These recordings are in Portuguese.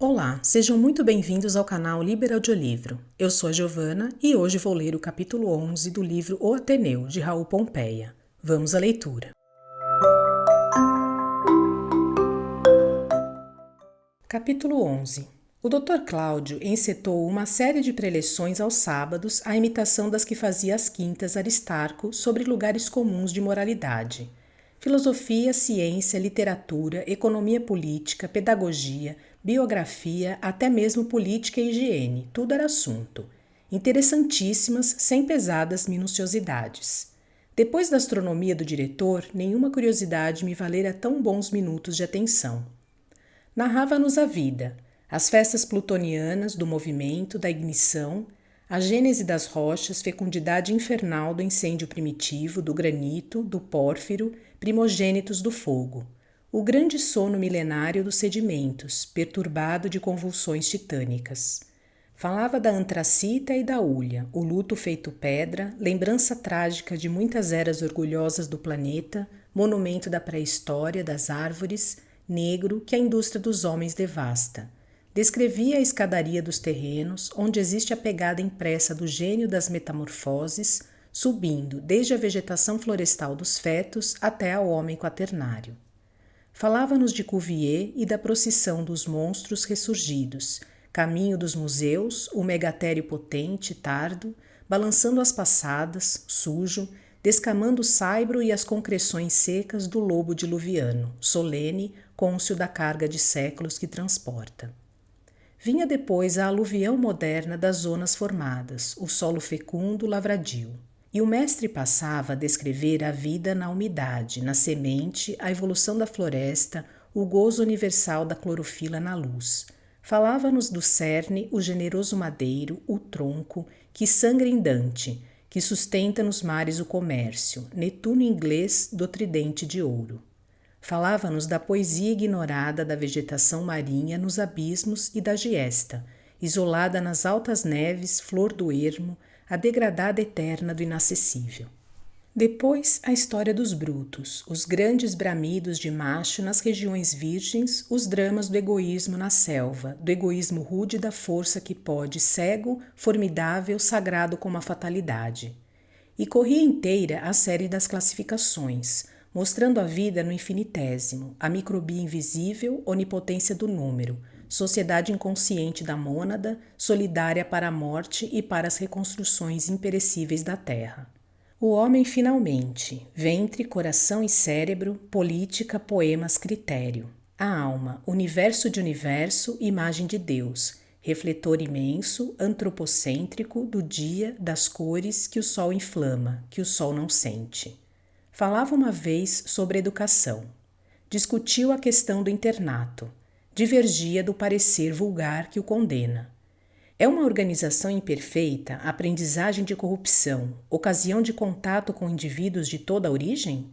Olá, sejam muito bem-vindos ao canal Liber Audiolivro. Eu sou a Giovana e hoje vou ler o capítulo 11 do livro O Ateneu, de Raul Pompeia. Vamos à leitura. Capítulo 11. O Dr. Cláudio encetou uma série de preleções aos sábados à imitação das que fazia às quintas Aristarco sobre lugares comuns de moralidade. Filosofia, ciência, literatura, economia política, pedagogia, biografia, até mesmo política e higiene, tudo era assunto. Interessantíssimas, sem pesadas minuciosidades. Depois da astronomia do diretor, nenhuma curiosidade me valera tão bons minutos de atenção. Narrava-nos a vida, as festas plutonianas do movimento, da ignição, a gênese das rochas, fecundidade infernal do incêndio primitivo, do granito, do pórfiro, primogênitos do fogo, o grande sono milenário dos sedimentos, perturbado de convulsões titânicas. Falava da antracita e da hulha, o luto feito pedra, lembrança trágica de muitas eras orgulhosas do planeta, monumento da pré-história, das árvores, negro que a indústria dos homens devasta. Descrevia a escadaria dos terrenos, onde existe a pegada impressa do gênio das metamorfoses, subindo desde a vegetação florestal dos fetos até ao homem quaternário. Falava-nos de Cuvier e da procissão dos monstros ressurgidos, caminho dos museus, o megatério potente, tardo, balançando as passadas, sujo, descamando o saibro e as concreções secas do lobo diluviano, solene, cônscio da carga de séculos que transporta. Vinha depois a aluvião moderna das zonas formadas, o solo fecundo, lavradio. E o mestre passava a descrever a vida na umidade, na semente, a evolução da floresta, o gozo universal da clorofila na luz. Falava-nos do cerne, o generoso madeiro, o tronco, que sangra em Dante, que sustenta nos mares o comércio, Netuno inglês do tridente de ouro. Falava-nos da poesia ignorada da vegetação marinha nos abismos e da giesta, isolada nas altas neves, flor do ermo, a degradada eterna do inacessível. Depois, a história dos brutos, os grandes bramidos de macho nas regiões virgens, os dramas do egoísmo na selva, do egoísmo rude da força que pode, cego, formidável, sagrado como a fatalidade. E corria inteira a série das classificações, mostrando a vida no infinitésimo, a microbia invisível, onipotência do número, sociedade inconsciente da mônada, solidária para a morte e para as reconstruções imperecíveis da terra. O homem finalmente, ventre, coração e cérebro, política, poemas, critério. A alma, universo de universo, imagem de Deus, refletor imenso, antropocêntrico do dia, das cores que o sol inflama, que o sol não sente. Falava uma vez sobre educação. Discutiu a questão do internato. Divergia do parecer vulgar que o condena. É uma organização imperfeita, aprendizagem de corrupção, ocasião de contato com indivíduos de toda a origem?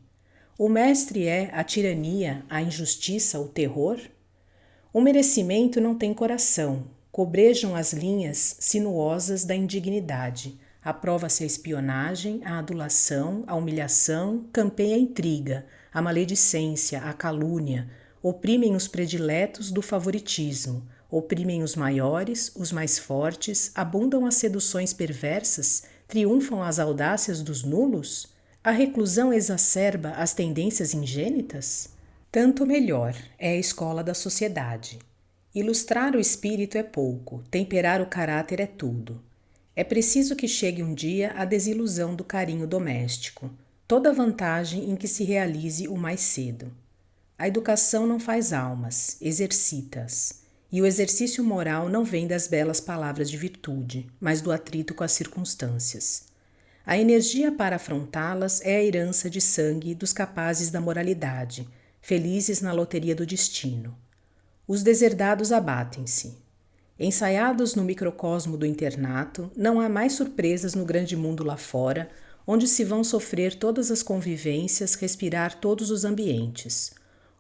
O mestre é a tirania, a injustiça, o terror? O merecimento não tem coração, cobrejam as linhas sinuosas da indignidade. Aprova-se a espionagem, a adulação, a humilhação, campeia a intriga, a maledicência, a calúnia, oprimem os prediletos do favoritismo, oprimem os maiores, os mais fortes, abundam as seduções perversas, triunfam as audácias dos nulos? A reclusão exacerba as tendências ingênitas? Tanto melhor é a escola da sociedade. Ilustrar o espírito é pouco, temperar o caráter é tudo. É preciso que chegue um dia a desilusão do carinho doméstico, toda vantagem em que se realize o mais cedo. A educação não faz almas, exercita-as, e o exercício moral não vem das belas palavras de virtude, mas do atrito com as circunstâncias. A energia para afrontá-las é a herança de sangue dos capazes da moralidade, felizes na loteria do destino. Os deserdados abatem-se. Ensaiados no microcosmo do internato, não há mais surpresas no grande mundo lá fora, onde se vão sofrer todas as convivências, respirar todos os ambientes,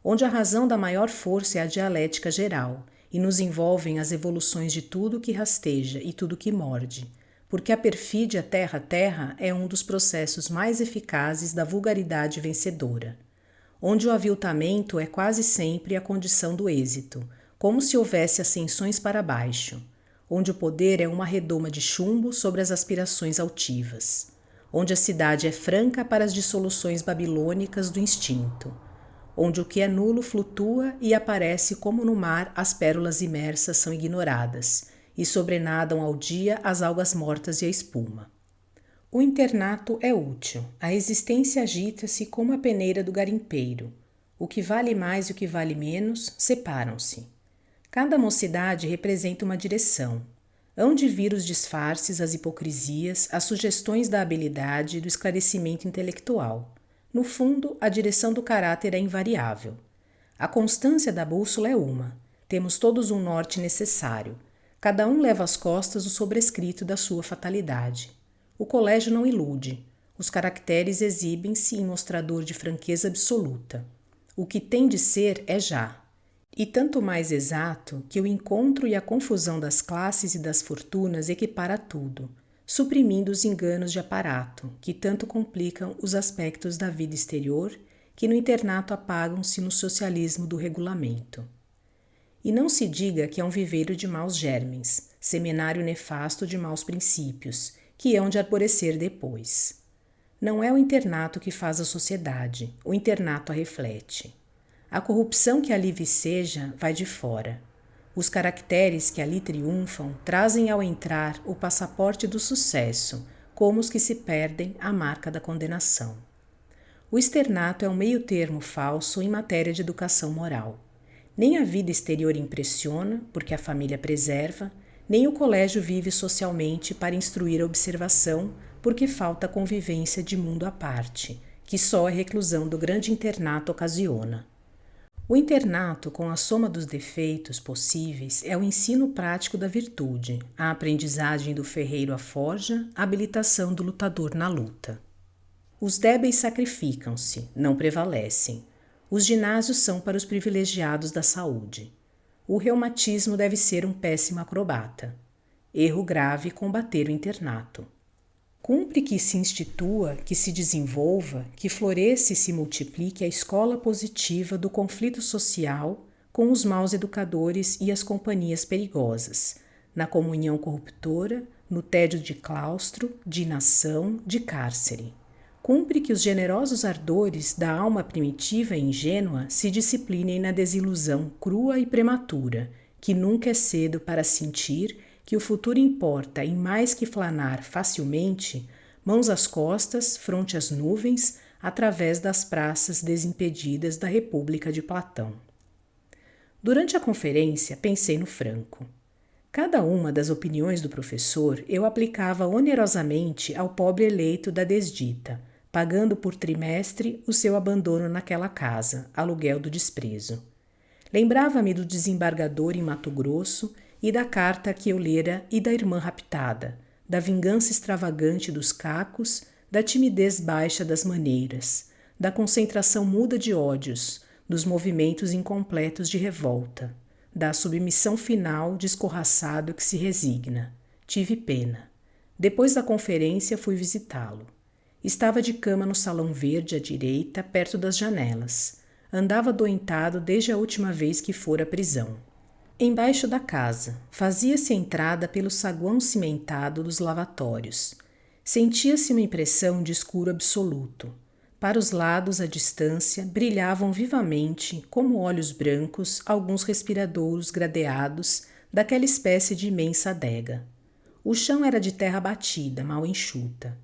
onde a razão da maior força é a dialética geral, e nos envolvem as evoluções de tudo que rasteja e tudo que morde, porque a perfídia terra-terra é um dos processos mais eficazes da vulgaridade vencedora, onde o aviltamento é quase sempre a condição do êxito, como se houvesse ascensões para baixo, onde o poder é uma redoma de chumbo sobre as aspirações altivas, onde a cidade é franca para as dissoluções babilônicas do instinto, onde o que é nulo flutua e aparece como no mar as pérolas imersas são ignoradas e sobrenadam ao dia as algas mortas e a espuma. O internato é útil, a existência agita-se como a peneira do garimpeiro. O que vale mais e o que vale menos separam-se. Cada mocidade representa uma direção. Hão de vir os disfarces, as hipocrisias, as sugestões da habilidade e do esclarecimento intelectual. No fundo, a direção do caráter é invariável. A constância da bússola é uma. Temos todos um norte necessário. Cada um leva às costas o sobrescrito da sua fatalidade. O colégio não ilude. Os caracteres exibem-se em mostrador de franqueza absoluta. O que tem de ser é já. E tanto mais exato que o encontro e a confusão das classes e das fortunas equipara tudo, suprimindo os enganos de aparato, que tanto complicam os aspectos da vida exterior, que no internato apagam-se no socialismo do regulamento. E não se diga que é um viveiro de maus germens, seminário nefasto de maus princípios, que hão de arborescer depois. Não é o internato que faz a sociedade, o internato a reflete. A corrupção que ali viceja vai de fora. Os caracteres que ali triunfam trazem ao entrar o passaporte do sucesso, como os que se perdem a marca da condenação. O externato é um meio-termo falso em matéria de educação moral. Nem a vida exterior impressiona, porque a família preserva, nem o colégio vive socialmente para instruir a observação, porque falta a convivência de mundo à parte, que só a reclusão do grande internato ocasiona. O internato, com a soma dos defeitos possíveis, é o ensino prático da virtude, a aprendizagem do ferreiro à forja, a habilitação do lutador na luta. Os débeis sacrificam-se, não prevalecem. Os ginásios são para os privilegiados da saúde. O reumatismo deve ser um péssimo acrobata. Erro grave combater o internato. Cumpre que se institua, que se desenvolva, que floresça e se multiplique a escola positiva do conflito social com os maus educadores e as companhias perigosas, na comunhão corruptora, no tédio de claustro, de inação, de cárcere. Cumpre que os generosos ardores da alma primitiva e ingênua se disciplinem na desilusão crua e prematura, que nunca é cedo para sentir que o futuro importa em mais que flanar facilmente, mãos às costas, fronte às nuvens, através das praças desimpedidas da República de Platão. Durante a conferência, pensei no Franco. Cada uma das opiniões do professor eu aplicava onerosamente ao pobre eleito da desdita, pagando por trimestre o seu abandono naquela casa, aluguel do desprezo. Lembrava-me do desembargador em Mato Grosso e da carta que eu lera e da irmã raptada, da vingança extravagante dos cacos, da timidez baixa das maneiras, da concentração muda de ódios, dos movimentos incompletos de revolta, da submissão final de escorraçado que se resigna. Tive pena. Depois da conferência fui visitá-lo. Estava de cama no salão verde à direita, perto das janelas. Andava adoentado desde a última vez que fora à prisão. Embaixo da casa, fazia-se entrada pelo saguão cimentado dos lavatórios. Sentia-se uma impressão de escuro absoluto. Para os lados, à distância, brilhavam vivamente, como olhos brancos, alguns respiradouros gradeados daquela espécie de imensa adega. O chão era de terra batida, mal enxuta.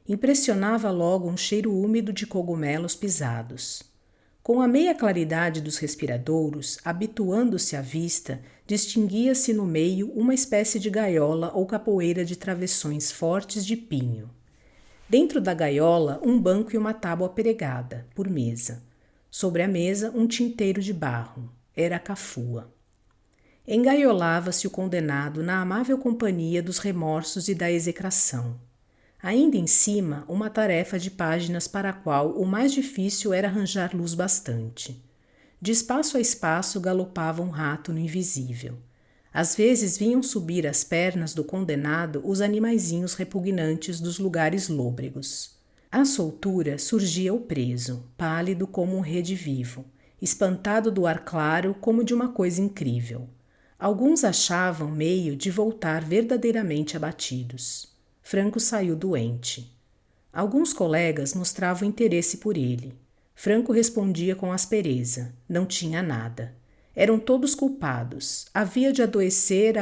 Impressionava logo um cheiro úmido de cogumelos pisados. Com a meia claridade dos respiradouros, habituando-se à vista, distinguia-se no meio uma espécie de gaiola ou capoeira de travessões fortes de pinho. Dentro da gaiola, um banco e uma tábua pregada, por mesa. Sobre a mesa, um tinteiro de barro. Era a cafua. Engaiolava-se o condenado na amável companhia dos remorsos e da execração. Ainda em cima, uma tarefa de páginas para a qual o mais difícil era arranjar luz bastante. De espaço a espaço galopava um rato no invisível. Às vezes vinham subir às pernas do condenado os animaizinhos repugnantes dos lugares lôbregos. À soltura surgia o preso, pálido como um rede vivo, espantado do ar claro como de uma coisa incrível. Alguns achavam meio de voltar verdadeiramente abatidos. Franco saiu doente. Alguns colegas mostravam interesse por ele. Franco respondia com aspereza. Não tinha nada. Eram todos culpados. Havia de adoecer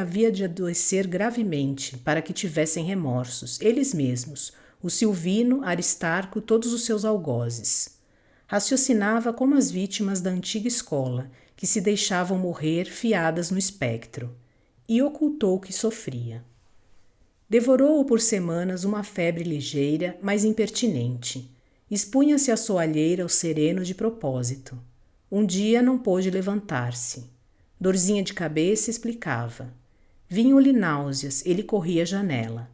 gravemente, para que tivessem remorsos, eles mesmos, o Silvino, Aristarco, todos os seus algozes. Raciocinava como as vítimas da antiga escola, que se deixavam morrer fiadas no espectro, e ocultou que sofria. Devorou-o por semanas uma febre ligeira, mas impertinente. Expunha-se à soalheira ao sereno de propósito. Um dia não pôde levantar-se. Dorzinha de cabeça explicava. Vinham-lhe náuseas, ele corria à janela.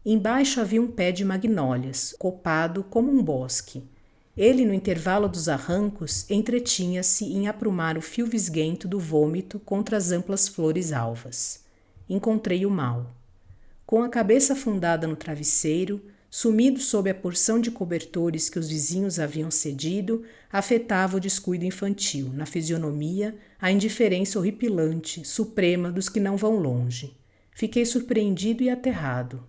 Embaixo havia um pé de magnólias, copado como um bosque. Ele, no intervalo dos arrancos, entretinha-se em aprumar o fio visguento do vômito contra as amplas flores alvas. Encontrei-o mal. Com a cabeça afundada no travesseiro, sumido sob a porção de cobertores que os vizinhos haviam cedido, afetava o descuido infantil, na fisionomia, a indiferença horripilante, suprema dos que não vão longe. Fiquei surpreendido e aterrado.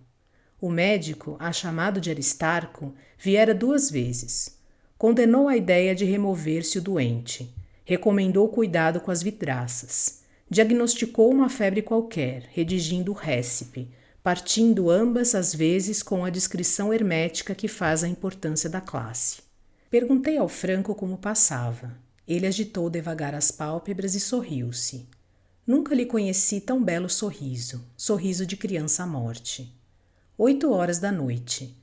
O médico, a chamado de Aristarco, viera 2 vezes. Condenou a ideia de remover-se o doente. Recomendou cuidado com as vidraças. Diagnosticou uma febre qualquer, redigindo o récipe, partindo ambas às vezes com a discrição hermética que faz a importância da classe. Perguntei ao Franco como passava. Ele agitou devagar as pálpebras e sorriu-se. Nunca lhe conheci tão belo sorriso, sorriso de criança à morte. 8 horas da noite.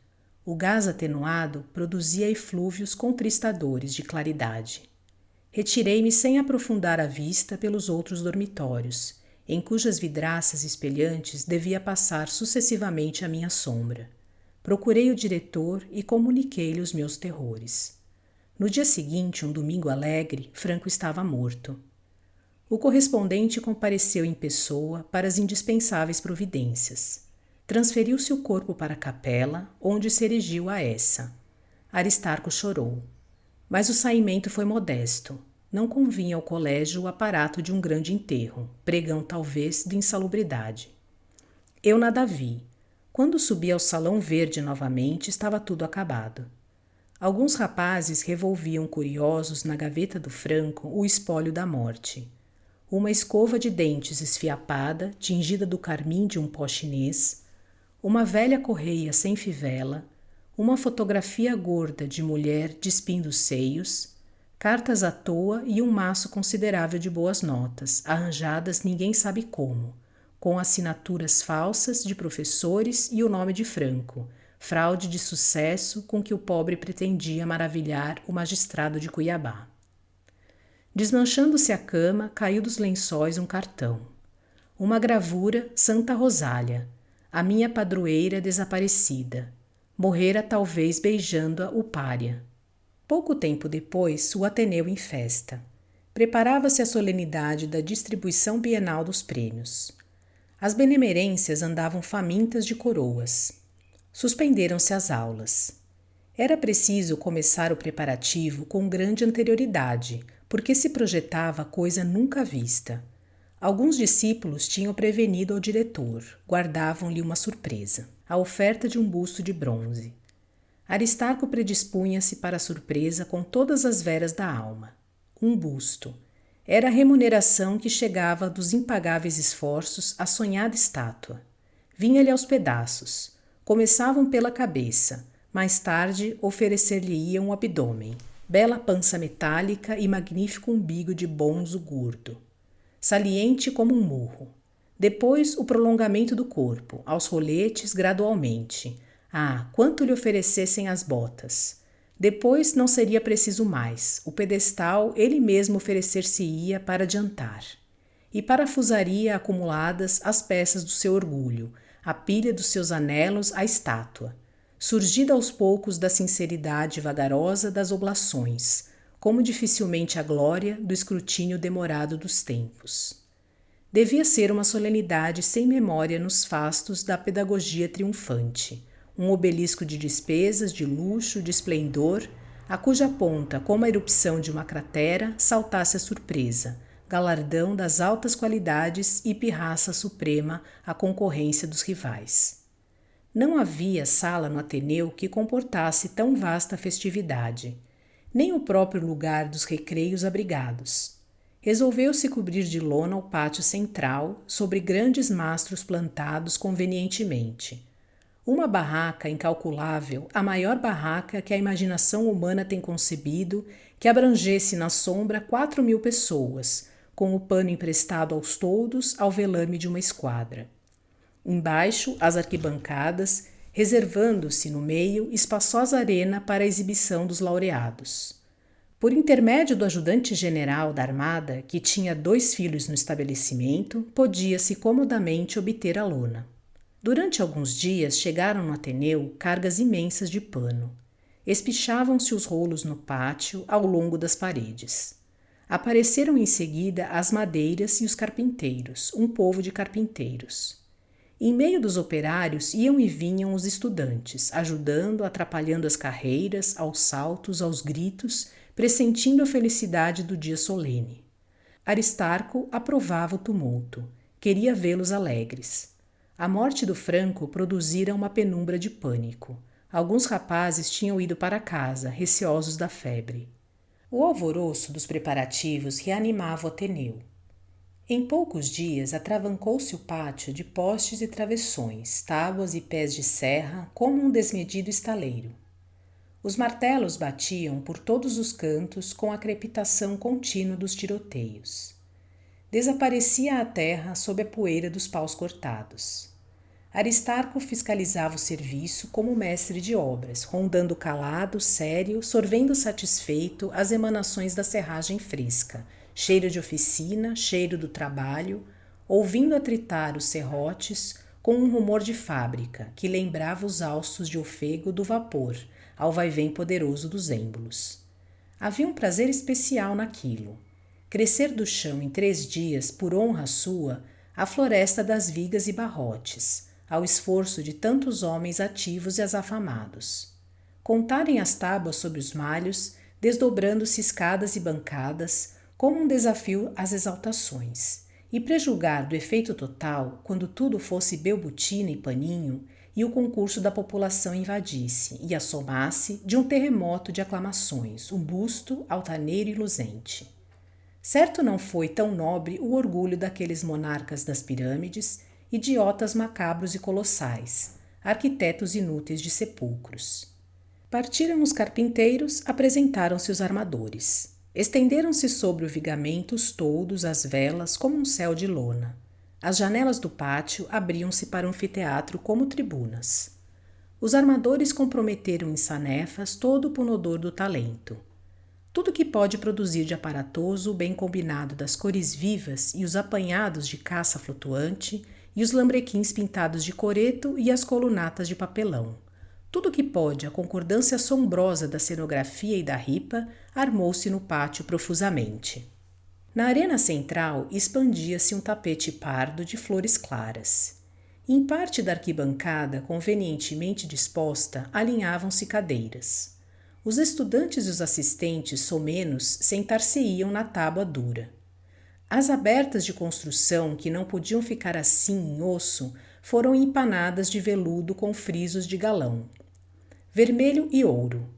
O gás atenuado produzia eflúvios contristadores de claridade. Retirei-me sem aprofundar a vista pelos outros dormitórios, em cujas vidraças espelhantes devia passar sucessivamente a minha sombra. Procurei o diretor e comuniquei-lhe os meus terrores. No dia seguinte, um domingo alegre, Franco estava morto. O correspondente compareceu em pessoa para as indispensáveis providências. Transferiu-se o corpo para a capela, onde se erigiu a essa. Aristarco chorou. Mas o saimento foi modesto. Não convinha ao colégio o aparato de um grande enterro, pregão talvez de insalubridade. Eu nada vi. Quando subi ao salão verde novamente, estava tudo acabado. Alguns rapazes revolviam curiosos na gaveta do Franco o espólio da morte. Uma escova de dentes esfiapada, tingida do carmim de um pó chinês, uma velha correia sem fivela, uma fotografia gorda de mulher despindo os seios, cartas à toa e um maço considerável de boas notas, arranjadas ninguém sabe como, com assinaturas falsas de professores e o nome de Franco, fraude de sucesso com que o pobre pretendia maravilhar o magistrado de Cuiabá. Desmanchando-se a cama, caiu dos lençóis um cartão. Uma gravura Santa Rosália, a minha padroeira desaparecida. Morrera talvez beijando-a o pária. Pouco tempo depois, o Ateneu em festa. Preparava-se a solenidade da distribuição bienal dos prêmios. As benemerências andavam famintas de coroas. Suspenderam-se as aulas. Era preciso começar o preparativo com grande anterioridade, porque se projetava coisa nunca vista. Alguns discípulos tinham prevenido ao diretor, guardavam-lhe uma surpresa, a oferta de um busto de bronze. Aristarco predispunha-se para a surpresa com todas as veras da alma. Um busto. Era a remuneração que chegava dos impagáveis esforços à sonhada estátua. Vinha-lhe aos pedaços. Começavam pela cabeça. Mais tarde, oferecer-lhe-iam o abdômen, bela pança metálica e magnífico umbigo de bonzo gordo, saliente como um morro. Depois, o prolongamento do corpo, aos roletes, gradualmente. Ah, quanto lhe oferecessem as botas! Depois não seria preciso mais. O pedestal ele mesmo oferecer-se-ia para adiantar. E parafusaria acumuladas as peças do seu orgulho, a pilha dos seus anelos à estátua, surgida aos poucos da sinceridade vagarosa das oblações, como dificilmente a glória do escrutínio demorado dos tempos. Devia ser uma solenidade sem memória nos fastos da pedagogia triunfante, um obelisco de despesas, de luxo, de esplendor, a cuja ponta, como a erupção de uma cratera, saltasse a surpresa, galardão das altas qualidades e pirraça suprema à concorrência dos rivais. Não havia sala no Ateneu que comportasse tão vasta festividade, nem o próprio lugar dos recreios abrigados. Resolveu-se cobrir de lona o pátio central, sobre grandes mastros plantados convenientemente. Uma barraca incalculável, a maior barraca que a imaginação humana tem concebido, que abrangesse na sombra 4.000 pessoas, com o pano emprestado aos toldos ao velame de uma esquadra. Embaixo, as arquibancadas, reservando-se no meio espaçosa arena para a exibição dos laureados. Por intermédio do ajudante-general da Armada, que tinha 2 filhos no estabelecimento, podia-se comodamente obter a lona. Durante alguns dias chegaram no Ateneu cargas imensas de pano. Espichavam-se os rolos no pátio, ao longo das paredes. Apareceram em seguida as madeiras e os carpinteiros, um povo de carpinteiros. Em meio dos operários iam e vinham os estudantes, ajudando, atrapalhando as carreiras, aos saltos, aos gritos, pressentindo a felicidade do dia solene. Aristarco aprovava o tumulto, queria vê-los alegres. A morte do Franco produzira uma penumbra de pânico. Alguns rapazes tinham ido para casa, receosos da febre. O alvoroço dos preparativos reanimava o Ateneu. Em poucos dias atravancou-se o pátio de postes e travessões, tábuas e pés de serra, como um desmedido estaleiro. Os martelos batiam por todos os cantos com a crepitação contínua dos tiroteios. Desaparecia a terra sob a poeira dos paus cortados. Aristarco fiscalizava o serviço como mestre de obras, rondando calado, sério, sorvendo satisfeito as emanações da serragem fresca, cheiro de oficina, cheiro do trabalho, ouvindo atritar os serrotes com um rumor de fábrica que lembrava os haustos de ofego do vapor ao vaivém poderoso dos êmbolos. Havia um prazer especial naquilo. Crescer do chão em 3 dias, por honra sua, a floresta das vigas e barrotes, ao esforço de tantos homens ativos e azafamados. Contarem as tábuas sob os malhos, desdobrando-se escadas e bancadas, como um desafio às exaltações, e prejulgar do efeito total, quando tudo fosse belbutina e paninho, e o concurso da população invadisse e assomasse de um terremoto de aclamações, um busto altaneiro e luzente. Certo não foi tão nobre o orgulho daqueles monarcas das pirâmides, idiotas macabros e colossais, arquitetos inúteis de sepulcros. Partiram os carpinteiros, apresentaram-se os armadores. Estenderam-se sobre o vigamento os toldos, as velas, como um céu de lona. As janelas do pátio abriam-se para o anfiteatro como tribunas. Os armadores comprometeram em sanefas todo o punodor do talento. Tudo que pode produzir de aparatoso o bem combinado das cores vivas e os apanhados de caça flutuante e os lambrequins pintados de coreto e as colunatas de papelão. Tudo que pode a concordância assombrosa da cenografia e da ripa armou-se no pátio profusamente. Na arena central expandia-se um tapete pardo de flores claras. Em parte da arquibancada, convenientemente disposta, alinhavam-se cadeiras. Os estudantes e os assistentes somenos sentar-se-iam na tábua dura. As abertas de construção, que não podiam ficar assim em osso, foram empanadas de veludo com frisos de galão, vermelho e ouro.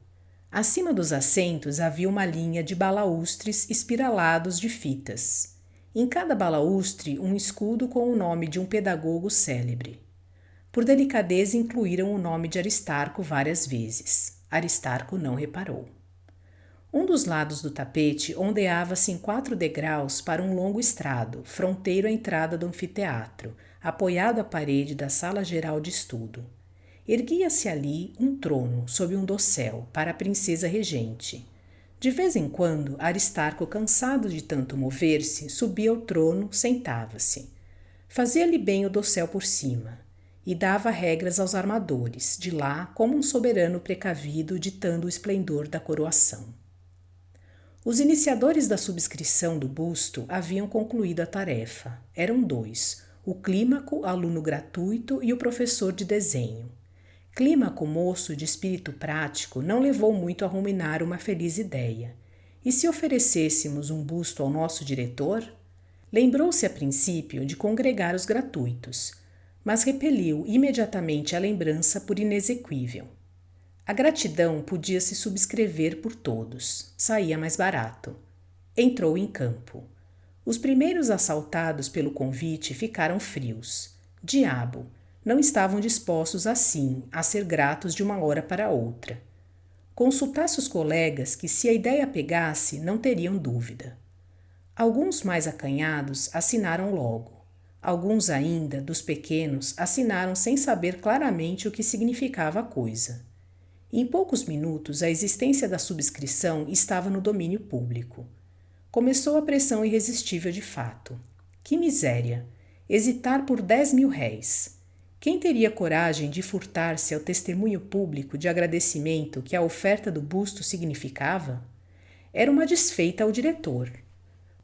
Acima dos assentos havia uma linha de balaústres espiralados de fitas. Em cada balaústre, um escudo com o nome de um pedagogo célebre. Por delicadeza, incluíram o nome de Aristarco várias vezes. Aristarco não reparou. Um dos lados do tapete ondeava-se em 4 degraus para um longo estrado, fronteiro à entrada do anfiteatro, apoiado à parede da sala geral de estudo. Erguia-se ali um trono sob um dossel para a princesa regente. De vez em quando, Aristarco, cansado de tanto mover-se, subia ao trono, sentava-se. Fazia-lhe bem o dossel por cima e dava regras aos armadores, de lá como um soberano precavido ditando o esplendor da coroação. Os iniciadores da subscrição do busto haviam concluído a tarefa. Eram 2, o Clímaco, aluno gratuito, e o professor de desenho. Clímaco, moço de espírito prático, não levou muito a ruminar uma feliz ideia. E se oferecêssemos um busto ao nosso diretor? Lembrou-se a princípio de congregar os gratuitos, mas repeliu imediatamente a lembrança por inexequível. A gratidão podia se subscrever por todos, saía mais barato. Entrou em campo. Os primeiros assaltados pelo convite ficaram frios. Diabo, não estavam dispostos assim a ser gratos de uma hora para outra. Consultasse os colegas que, se a ideia pegasse, não teriam dúvida. Alguns mais acanhados assinaram logo. Alguns ainda, dos pequenos, assinaram sem saber claramente o que significava a coisa. Em poucos minutos, a existência da subscrição estava no domínio público. Começou a pressão irresistível de fato. Que miséria! Hesitar por 10.000 réis. Quem teria coragem de furtar-se ao testemunho público de agradecimento que a oferta do busto significava? Era uma desfeita ao diretor.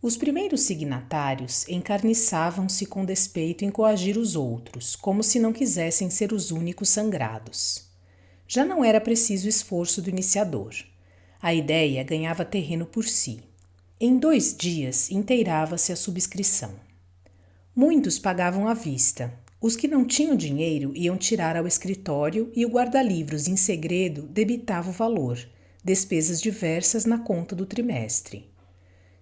Os primeiros signatários encarniçavam-se com despeito em coagir os outros, como se não quisessem ser os únicos sangrados. Já não era preciso esforço do iniciador. A ideia ganhava terreno por si. Em 2 dias inteirava-se a subscrição. Muitos pagavam à vista. Os que não tinham dinheiro iam tirar ao escritório e o guarda-livros, em segredo, debitava o valor, despesas diversas na conta do trimestre.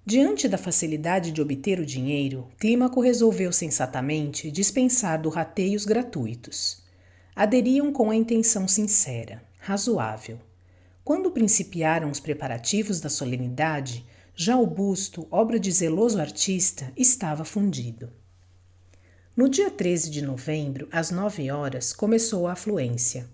Diante da facilidade de obter o dinheiro, Clímaco resolveu sensatamente dispensar do rateio os gratuitos. Aderiam com a intenção sincera, razoável. Quando principiaram os preparativos da solenidade, já o busto, obra de zeloso artista, estava fundido. No dia 13 de novembro, às 9 horas, começou a afluência.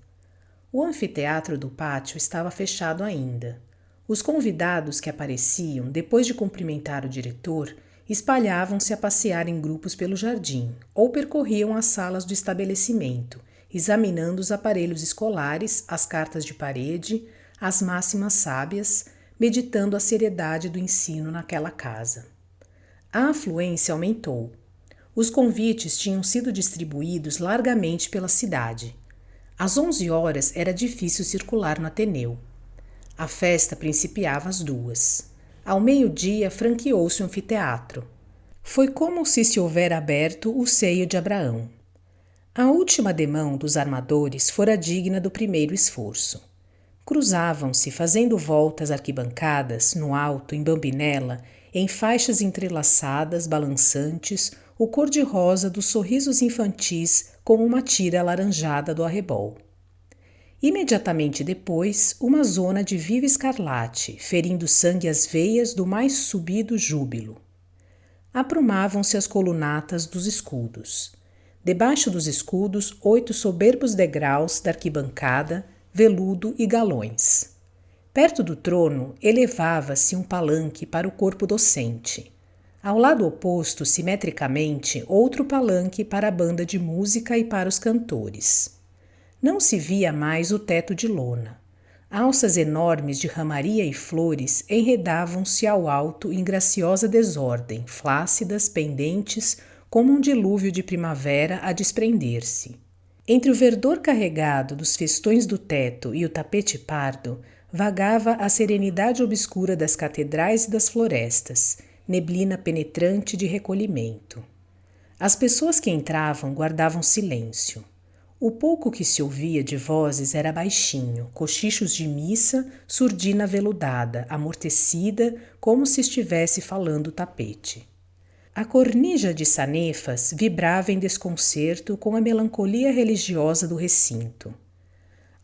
O anfiteatro do pátio estava fechado ainda. Os convidados que apareciam, depois de cumprimentar o diretor, espalhavam-se a passear em grupos pelo jardim ou percorriam as salas do estabelecimento, examinando os aparelhos escolares, as cartas de parede, as máximas sábias, meditando a seriedade do ensino naquela casa. A afluência aumentou. Os convites tinham sido distribuídos largamente pela cidade. Às 11 horas era difícil circular no Ateneu. A festa principiava às 2. Ao meio-dia franqueou-se o anfiteatro. Foi como se houvera aberto o seio de Abraão. A última demão dos armadores fora digna do primeiro esforço. Cruzavam-se, fazendo voltas arquibancadas, no alto, em bambinela, em faixas entrelaçadas, balançantes, o cor-de-rosa dos sorrisos infantis como uma tira alaranjada do arrebol. Imediatamente depois, uma zona de vivo escarlate, ferindo sangue às veias do mais subido júbilo. Aprumavam-se as colunatas dos escudos. Debaixo dos escudos, 8 soberbos degraus da arquibancada, veludo e galões. Perto do trono, elevava-se um palanque para o corpo docente. Ao lado oposto, simetricamente, outro palanque para a banda de música e para os cantores. Não se via mais o teto de lona. Alças enormes de ramaria e flores enredavam-se ao alto em graciosa desordem, flácidas, pendentes, como um dilúvio de primavera a desprender-se. Entre o verdor carregado dos festões do teto e o tapete pardo, vagava a serenidade obscura das catedrais e das florestas, neblina penetrante de recolhimento. As pessoas que entravam guardavam silêncio. O pouco que se ouvia de vozes era baixinho, cochichos de missa, surdina veludada, amortecida, como se estivesse falando o tapete. A cornija de sanefas vibrava em desconcerto com a melancolia religiosa do recinto.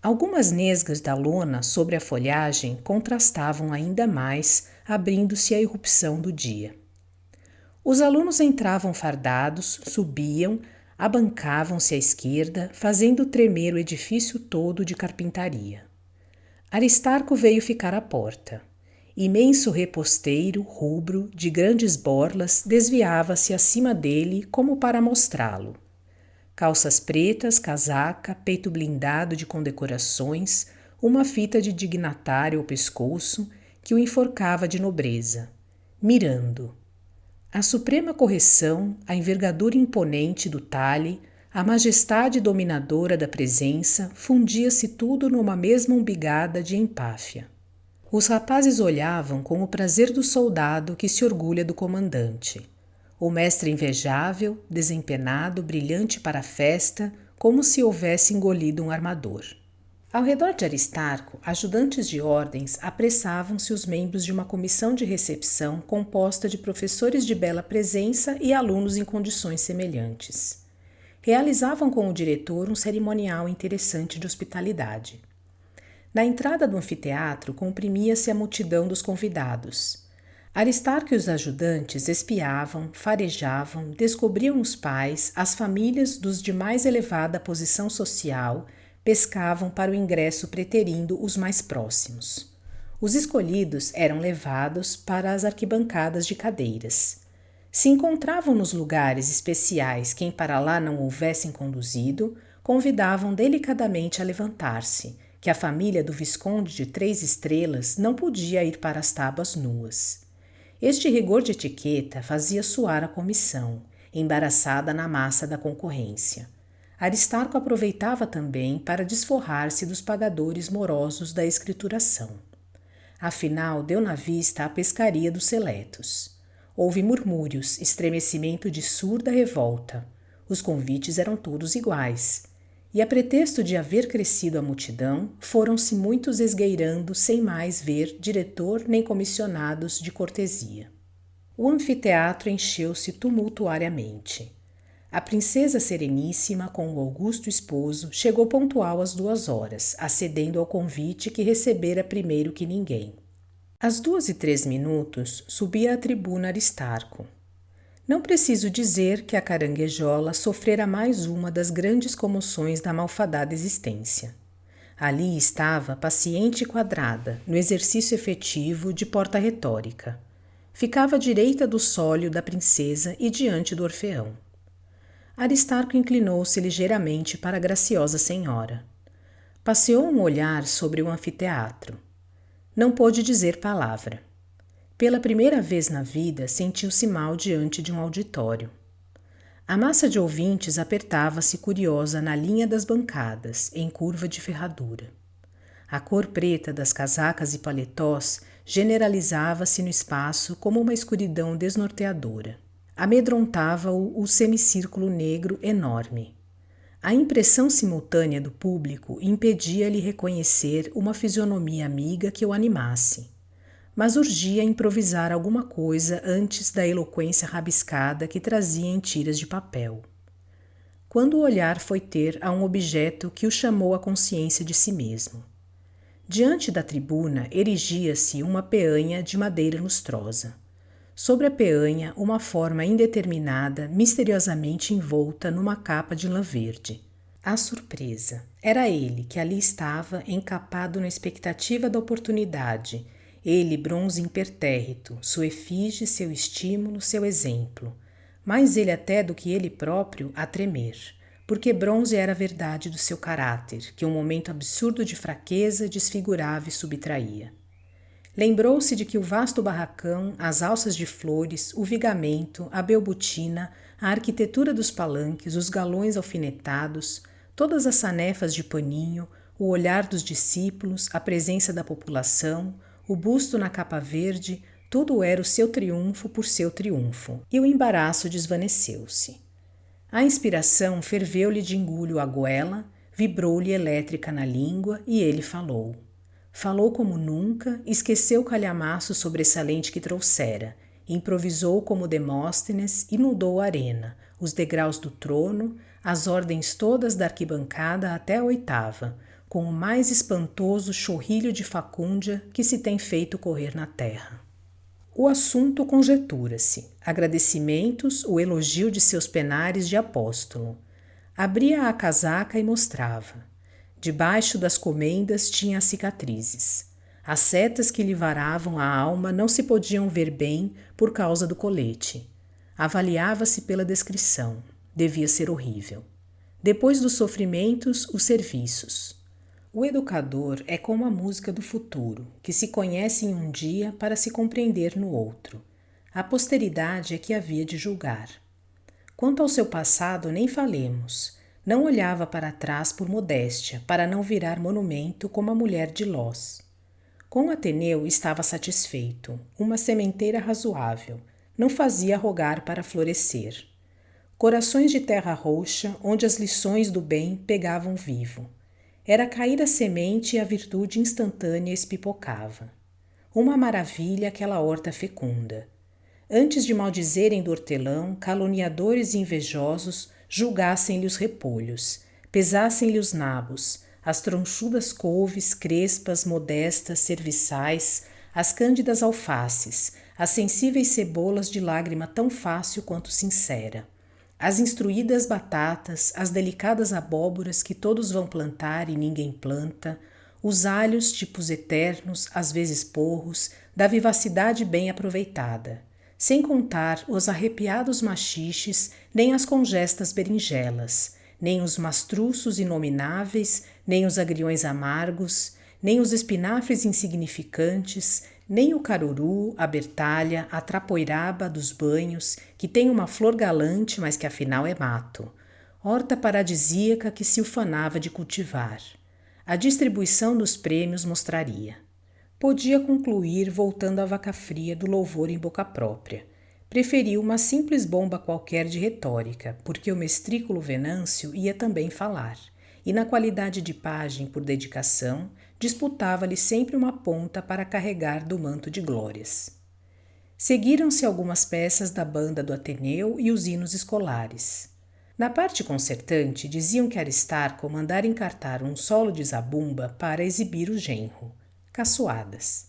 Algumas nesgas da lona sobre a folhagem contrastavam ainda mais, abrindo-se à irrupção do dia. Os alunos entravam fardados, subiam, abancavam-se à esquerda, fazendo tremer o edifício todo de carpintaria. Aristarco veio ficar à porta. Imenso reposteiro, rubro, de grandes borlas, desviava-se acima dele como para mostrá-lo. Calças pretas, casaca, peito blindado de condecorações, uma fita de dignatário ao pescoço que o enforcava de nobreza. Mirando. A suprema correção, a envergadura imponente do talhe, a majestade dominadora da presença, fundia-se tudo numa mesma umbigada de empáfia. Os rapazes olhavam com o prazer do soldado que se orgulha do comandante. O mestre invejável, desempenado, brilhante para a festa, como se houvesse engolido um armador. Ao redor de Aristarco, ajudantes de ordens apressavam-se os membros de uma comissão de recepção composta de professores de bela presença e alunos em condições semelhantes. Realizavam com o diretor um cerimonial interessante de hospitalidade. Na entrada do anfiteatro comprimia-se a multidão dos convidados. Aristarco e os ajudantes espiavam, farejavam, descobriam os pais, as famílias dos de mais elevada posição social, pescavam para o ingresso preterindo os mais próximos. Os escolhidos eram levados para as arquibancadas de cadeiras. Se encontravam nos lugares especiais quem para lá não houvessem conduzido, convidavam delicadamente a levantar-se, que a família do Visconde de 3 estrelas não podia ir para as tábuas nuas. Este rigor de etiqueta fazia suar a comissão, embaraçada na massa da concorrência. Aristarco aproveitava também para desforrar-se dos pagadores morosos da escrituração. Afinal, deu na vista a pescaria dos seletos. Houve murmúrios, estremecimento de surda revolta. Os convites eram todos iguais. E a pretexto de haver crescido a multidão, foram-se muitos esgueirando sem mais ver diretor nem comissionados de cortesia. O anfiteatro encheu-se tumultuariamente. A princesa sereníssima, com o augusto esposo, chegou pontual às 2 horas, acedendo ao convite que recebera primeiro que ninguém. Às 2:03 subia à tribuna Aristarco. Não preciso dizer que a caranguejola sofrera mais uma das grandes comoções da malfadada existência. Ali estava, paciente e quadrada, no exercício efetivo de porta retórica. Ficava à direita do sólio da princesa e diante do Orfeão. Aristarco inclinou-se ligeiramente para a graciosa senhora. Passeou um olhar sobre o anfiteatro. Não pôde dizer palavra. Pela primeira vez na vida, sentiu-se mal diante de um auditório. A massa de ouvintes apertava-se curiosa na linha das bancadas, em curva de ferradura. A cor preta das casacas e paletós generalizava-se no espaço como uma escuridão desnorteadora. Amedrontava-o o semicírculo negro enorme. A impressão simultânea do público impedia-lhe reconhecer uma fisionomia amiga que o animasse, mas urgia improvisar alguma coisa antes da eloquência rabiscada que trazia em tiras de papel. Quando o olhar foi ter a um objeto que o chamou à consciência de si mesmo. Diante da tribuna erigia-se uma peanha de madeira lustrosa. Sobre a peanha, uma forma indeterminada, misteriosamente envolta numa capa de lã verde. A surpresa! Era ele que ali estava, encapado na expectativa da oportunidade. Ele, bronze impertérrito, sua efígie, seu estímulo, seu exemplo. Mais ele até do que ele próprio a tremer, porque bronze era a verdade do seu caráter, que um momento absurdo de fraqueza desfigurava e subtraía. Lembrou-se de que o vasto barracão, as alças de flores, o vigamento, a belbutina, a arquitetura dos palanques, os galões alfinetados, todas as sanefas de paninho, o olhar dos discípulos, a presença da população, o busto na capa verde, tudo era o seu triunfo por seu triunfo, e o embaraço desvaneceu-se. A inspiração ferveu-lhe de engulho a goela, vibrou-lhe elétrica na língua e ele falou. Falou como nunca, esqueceu o calhamaço sobressalente que trouxera, improvisou como Demóstenes, inundou a arena, os degraus do trono, as ordens todas da arquibancada até a 8ª, com o mais espantoso chorrilho de facúndia que se tem feito correr na terra. O assunto conjetura-se, agradecimentos, o elogio de seus penares de apóstolo. Abria a casaca e mostrava. Debaixo das comendas tinha as cicatrizes. As setas que lhe varavam a alma não se podiam ver bem por causa do colete. Avaliava-se pela descrição. Devia ser horrível. Depois dos sofrimentos, os serviços. O educador é como a música do futuro, que se conhece em um dia para se compreender no outro. A posteridade é que havia de julgar. Quanto ao seu passado, nem falemos. Não olhava para trás por modéstia, para não virar monumento como a mulher de Lós. Com Ateneu estava satisfeito, uma sementeira razoável, não fazia rogar para florescer. Corações de terra roxa, onde as lições do bem pegavam vivo. Era cair a semente e a virtude instantânea espipocava. Uma maravilha aquela horta fecunda. Antes de maldizerem do hortelão, caluniadores e invejosos julgassem-lhe os repolhos, pesassem-lhe os nabos, as tronchudas couves, crespas, modestas, serviçais, as cândidas alfaces, as sensíveis cebolas de lágrima tão fácil quanto sincera, as instruídas batatas, as delicadas abóboras que todos vão plantar e ninguém planta, os alhos tipos eternos, às vezes porros, da vivacidade bem aproveitada, sem contar os arrepiados machiches, nem as congestas berinjelas, nem os mastruços inomináveis, nem os agriões amargos, nem os espinafres insignificantes, nem o caruru, a bertalha, a trapoiraba dos banhos, que tem uma flor galante, mas que afinal é mato. Horta paradisíaca que se ufanava de cultivar. A distribuição dos prêmios mostraria. Podia concluir voltando à vaca fria do louvor em boca própria. Preferiu uma simples bomba qualquer de retórica, porque o mestrículo Venâncio ia também falar, e na qualidade de pajem por dedicação, disputava-lhe sempre uma ponta para carregar do manto de glórias. Seguiram-se algumas peças da banda do Ateneu e os hinos escolares. Na parte concertante, diziam que Aristarco mandara encartar um solo de zabumba para exibir o genro. Caçoadas.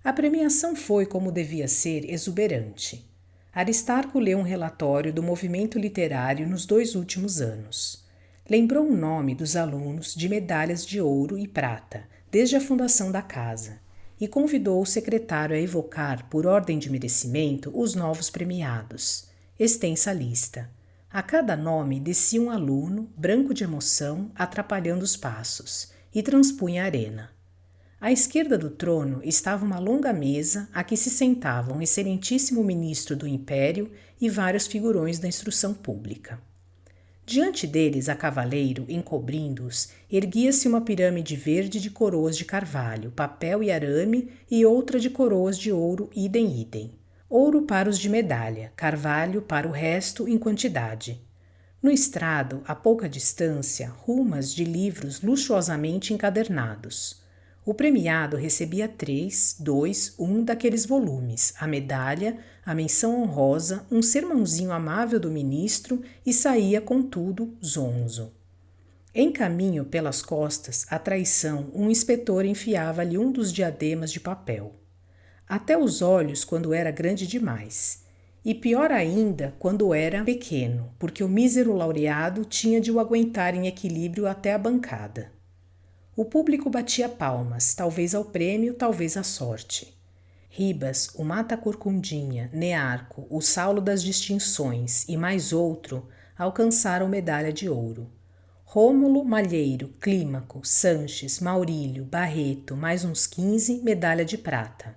A premiação foi, como devia ser, exuberante. Aristarco leu um relatório do movimento literário nos 2 últimos anos. Lembrou o nome dos alunos de medalhas de ouro e prata, desde a fundação da casa, e convidou o secretário a evocar, por ordem de merecimento, os novos premiados. Extensa lista. A cada nome descia um aluno, branco de emoção, atrapalhando os passos, e transpunha a arena. À esquerda do trono estava uma longa mesa a que se sentavam um excelentíssimo ministro do Império e vários figurões da instrução pública. Diante deles, a cavaleiro, encobrindo-os, erguia-se uma pirâmide verde de coroas de carvalho, papel e arame e outra de coroas de ouro idem. Ouro para os de medalha, carvalho para o resto em quantidade. No estrado, a pouca distância, rumas de livros luxuosamente encadernados. O premiado recebia 3, 2, 1 daqueles volumes, a medalha, a menção honrosa, um sermãozinho amável do ministro e saía, contudo, zonzo. Em caminho pelas costas, à traição, um inspetor enfiava-lhe um dos diademas de papel. Até os olhos quando era grande demais. E pior ainda quando era pequeno, porque o mísero laureado tinha de o aguentar em equilíbrio até a bancada. O público batia palmas, talvez ao prêmio, talvez à sorte. Ribas, o Mata Corcundinha, Nearco, o Saulo das Distinções e mais outro alcançaram medalha de ouro. Rômulo, Malheiro, Clímaco, Sanches, Maurílio, Barreto, mais uns 15, medalha de prata.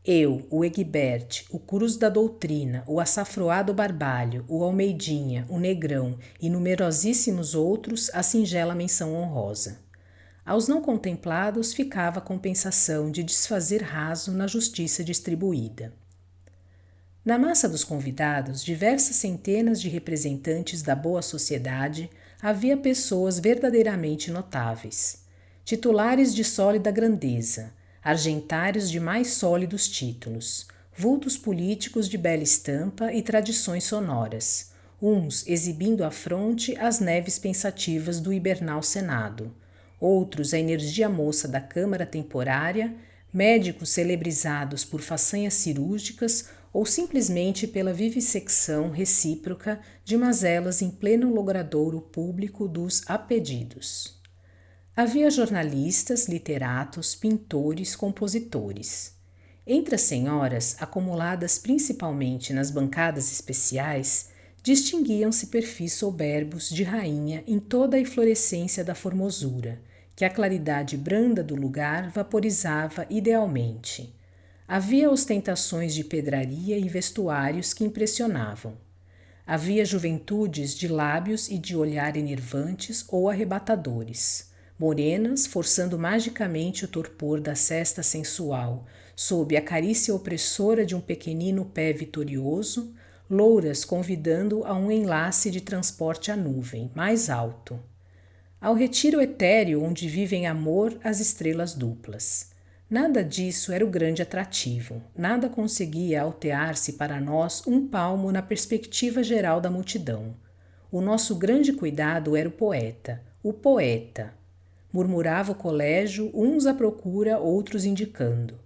Eu, o Egbert, o Cruz da Doutrina, o Açafroado Barbalho, o Almeidinha, o Negrão e numerosíssimos outros a singela menção honrosa. Aos não contemplados ficava a compensação de desfazer raso na justiça distribuída. Na massa dos convidados, diversas centenas de representantes da boa sociedade, havia pessoas verdadeiramente notáveis. Titulares de sólida grandeza, argentários de mais sólidos títulos, vultos políticos de bela estampa e tradições sonoras, uns exibindo à fronte as neves pensativas do hibernal Senado, outros a energia moça da Câmara Temporária, médicos celebrizados por façanhas cirúrgicas ou simplesmente pela vivissecção recíproca de mazelas em pleno logradouro público dos apedidos. Havia jornalistas, literatos, pintores, compositores. Entre as senhoras, acumuladas principalmente nas bancadas especiais, distinguiam-se perfis soberbos de rainha em toda a eflorescência da formosura, que a claridade branda do lugar vaporizava idealmente. Havia ostentações de pedraria e vestuários que impressionavam. Havia juventudes de lábios e de olhar enervantes ou arrebatadores, morenas forçando magicamente o torpor da cesta sensual, sob a carícia opressora de um pequenino pé vitorioso, louras convidando a um enlace de transporte à nuvem, mais alto. Ao retiro etéreo onde vivem amor as estrelas duplas. Nada disso era o grande atrativo, nada conseguia altear-se para nós um palmo na perspectiva geral da multidão. O nosso grande cuidado era o poeta, murmurava o colégio, uns à procura, outros indicando.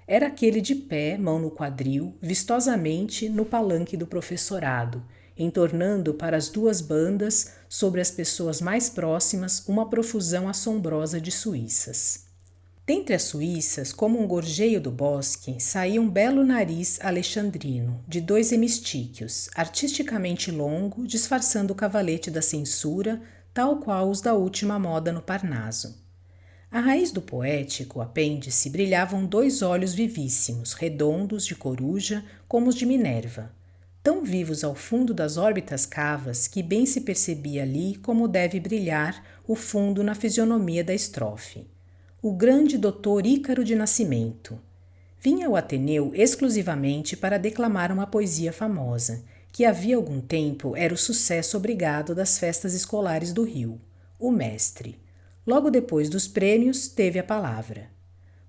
Era aquele de pé, mão no quadril, vistosamente no palanque do professorado, entornando para as duas bandas, sobre as pessoas mais próximas, uma profusão assombrosa de suíças. Dentre as suíças, como um gorjeio do bosque, saía um belo nariz alexandrino, de 2 hemistíquios, artisticamente longo, disfarçando o cavalete da censura, tal qual os da última moda no Parnaso. À raiz do poético apêndice brilhavam 2 olhos vivíssimos, redondos, de coruja, como os de Minerva, tão vivos ao fundo das órbitas cavas que bem se percebia ali como deve brilhar o fundo na fisionomia da estrofe. O grande doutor Ícaro de Nascimento. Vinha ao Ateneu exclusivamente para declamar uma poesia famosa, que havia algum tempo era o sucesso obrigado das festas escolares do Rio, o mestre. Logo depois dos prêmios, teve a palavra.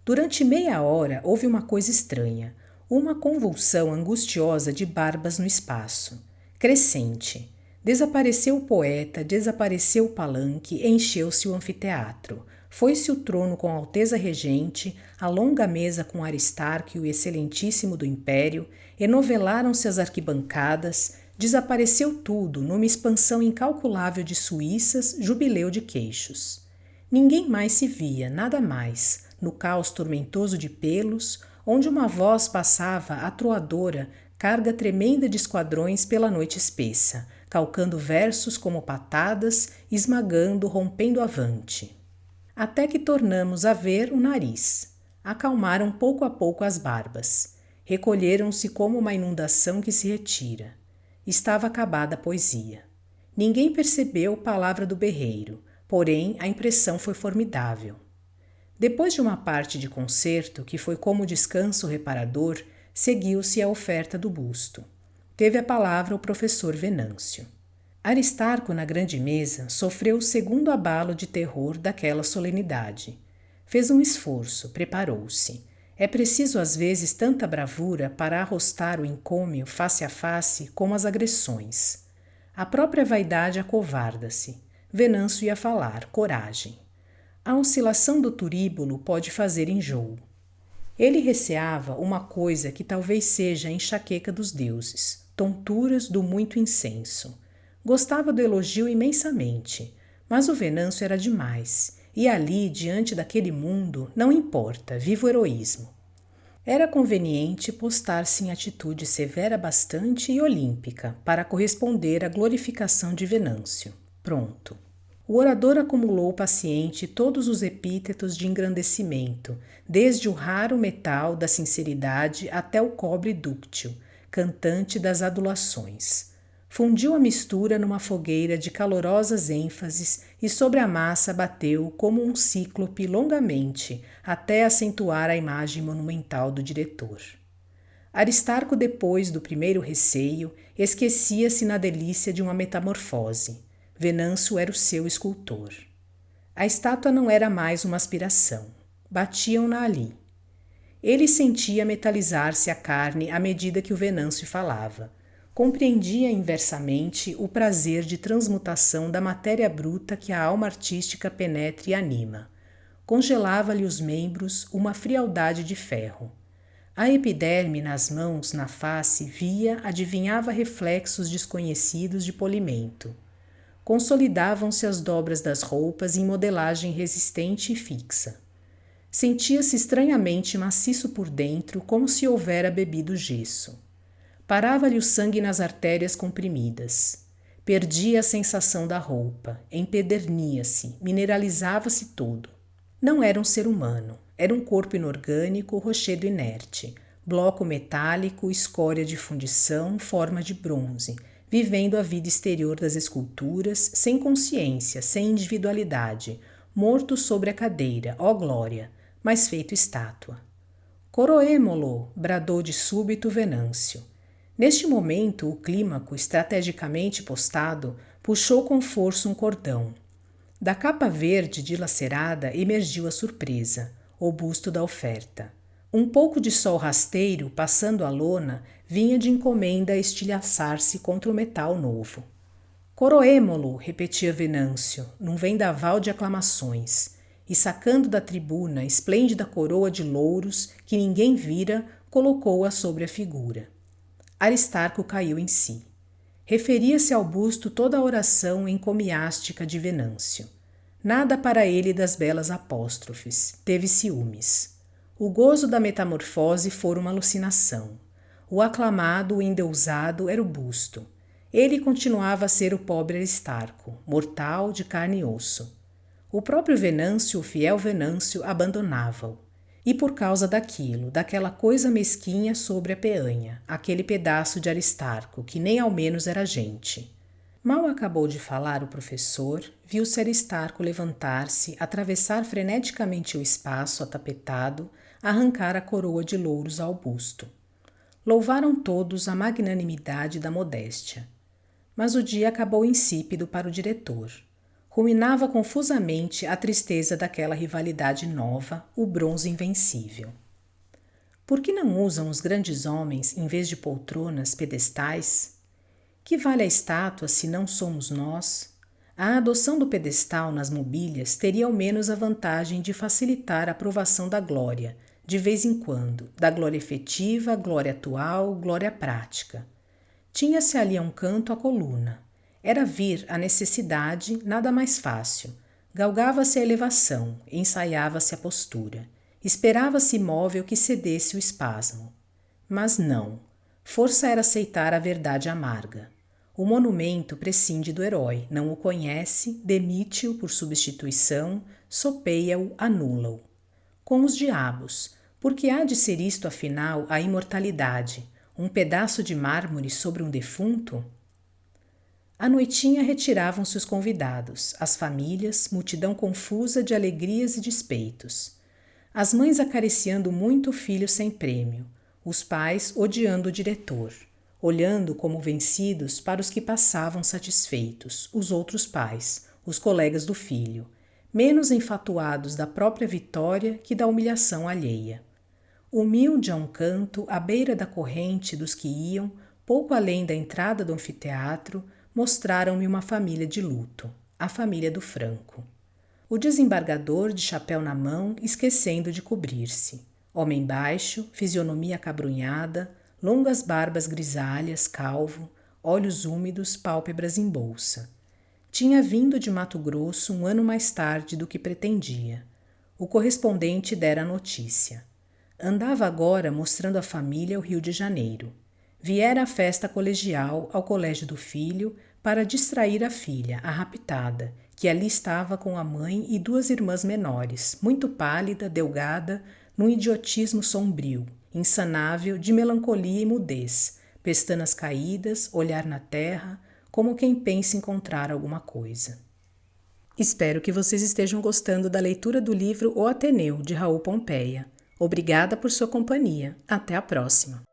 Durante meia hora houve uma coisa estranha, uma convulsão angustiosa de barbas no espaço, crescente. Desapareceu o poeta, desapareceu o palanque, encheu-se o anfiteatro. Foi-se o trono com a alteza regente, a longa mesa com Aristarco e o excelentíssimo do império, enovelaram-se as arquibancadas, desapareceu tudo numa expansão incalculável de suíças, jubileu de queixos. Ninguém mais se via, nada mais, no caos tormentoso de pelos, onde uma voz passava atroadora, carga tremenda de esquadrões pela noite espessa, calcando versos como patadas, esmagando, rompendo avante. Até que tornamos a ver o nariz. Acalmaram pouco a pouco as barbas. Recolheram-se como uma inundação que se retira. Estava acabada a poesia. Ninguém percebeu palavra do berreiro, porém a impressão foi formidável. Depois de uma parte de concerto, que foi como descanso reparador, seguiu-se a oferta do busto. Teve a palavra o professor Venâncio. Aristarco, na grande mesa, sofreu o segundo abalo de terror daquela solenidade. Fez um esforço, preparou-se. É preciso às vezes tanta bravura para arrostar o encômio face a face como as agressões. A própria vaidade acovarda-se. Venâncio ia falar, coragem. A oscilação do turíbulo pode fazer enjoo. Ele receava uma coisa que talvez seja a enxaqueca dos deuses, tonturas do muito incenso. Gostava do elogio imensamente, mas o Venâncio era demais, e ali, diante daquele mundo, não importa, viva o heroísmo. Era conveniente postar-se em atitude severa bastante e olímpica para corresponder à glorificação de Venâncio. Pronto. O orador acumulou paciente todos os epítetos de engrandecimento, desde o raro metal da sinceridade até o cobre dúctil, cantante das adulações. Fundiu a mistura numa fogueira de calorosas ênfases e sobre a massa bateu como um cíclope longamente, até acentuar a imagem monumental do diretor. Aristarco, depois do primeiro receio, esquecia-se na delícia de uma metamorfose. Venâncio era o seu escultor. A estátua não era mais uma aspiração. Batiam-na ali. Ele sentia metalizar-se a carne à medida que o Venâncio falava. Compreendia inversamente o prazer de transmutação da matéria bruta que a alma artística penetra e anima. Congelava-lhe os membros uma frialdade de ferro. A epiderme nas mãos, na face, via, adivinhava reflexos desconhecidos de polimento. Consolidavam-se as dobras das roupas em modelagem resistente e fixa. Sentia-se estranhamente maciço por dentro, como se houvera bebido gesso. Parava-lhe o sangue nas artérias comprimidas. Perdia a sensação da roupa, empedernia-se, mineralizava-se todo. Não era um ser humano, era um corpo inorgânico, rochedo inerte, bloco metálico, escória de fundição, forma de bronze, vivendo a vida exterior das esculturas, sem consciência, sem individualidade, morto sobre a cadeira, ó glória, mas feito estátua. Coroêmolo! Bradou de súbito Venâncio. Neste momento, o clímaco, estrategicamente postado, puxou com força um cordão. Da capa verde dilacerada emergiu a surpresa, o busto da oferta. Um pouco de sol rasteiro, passando a lona, vinha de encomenda a estilhaçar-se contra o metal novo. Coroêmolo! Repetia Venâncio, num vendaval de aclamações, e sacando da tribuna esplêndida coroa de louros que ninguém vira, colocou-a sobre a figura. Aristarco caiu em si. Referia-se ao busto toda a oração encomiástica de Venâncio. Nada para ele das belas apóstrofes. Teve ciúmes. O gozo da metamorfose fora uma alucinação. O aclamado, o endeusado era o busto. Ele continuava a ser o pobre Aristarco, mortal de carne e osso. O próprio Venâncio, o fiel Venâncio, abandonava-o. E por causa daquilo, daquela coisa mesquinha sobre a peanha, aquele pedaço de Aristarco, que nem ao menos era gente. Mal acabou de falar o professor, viu-se Aristarco levantar-se, atravessar freneticamente o espaço atapetado, arrancar a coroa de louros ao busto. Louvaram todos a magnanimidade da modéstia. Mas o dia acabou insípido para o diretor. Ruminava confusamente a tristeza daquela rivalidade nova, o bronze invencível. Por que não usam os grandes homens, em vez de poltronas, pedestais? Que vale a estátua se não somos nós? A adoção do pedestal nas mobílias teria ao menos a vantagem de facilitar a aprovação da glória, de vez em quando, da glória efetiva, glória atual, glória prática. Tinha-se ali a um canto a coluna. Era vir a necessidade nada mais fácil. Galgava-se a elevação, ensaiava-se a postura. Esperava-se imóvel que cedesse o espasmo. Mas não. Força era aceitar a verdade amarga. O monumento prescinde do herói, não o conhece, demite-o por substituição, sopeia-o, anula-o. Com os diabos, porque há de ser isto afinal a imortalidade, um pedaço de mármore sobre um defunto? À noitinha retiravam-se os convidados, as famílias, multidão confusa de alegrias e despeitos. As mães acariciando muito o filho sem prêmio, os pais odiando o diretor, olhando como vencidos para os que passavam satisfeitos, os outros pais, os colegas do filho, menos enfatuados da própria vitória que da humilhação alheia. Humilde a um canto, à beira da corrente dos que iam, pouco além da entrada do anfiteatro, mostraram-me uma família de luto, a família do Franco. O desembargador, de chapéu na mão, esquecendo de cobrir-se. Homem baixo, fisionomia acabrunhada, longas barbas grisalhas, calvo, olhos úmidos, pálpebras em bolsa. Tinha vindo de Mato Grosso um ano mais tarde do que pretendia. O correspondente dera a notícia. Andava agora mostrando à família o Rio de Janeiro. Viera à festa colegial, ao colégio do filho, para distrair a filha, a raptada, que ali estava com a mãe e duas irmãs menores, muito pálida, delgada, num idiotismo sombrio, insanável, de melancolia e mudez, pestanas caídas, olhar na terra, como quem pensa encontrar alguma coisa. Espero que vocês estejam gostando da leitura do livro O Ateneu, de Raul Pompeia. Obrigada por sua companhia. Até a próxima!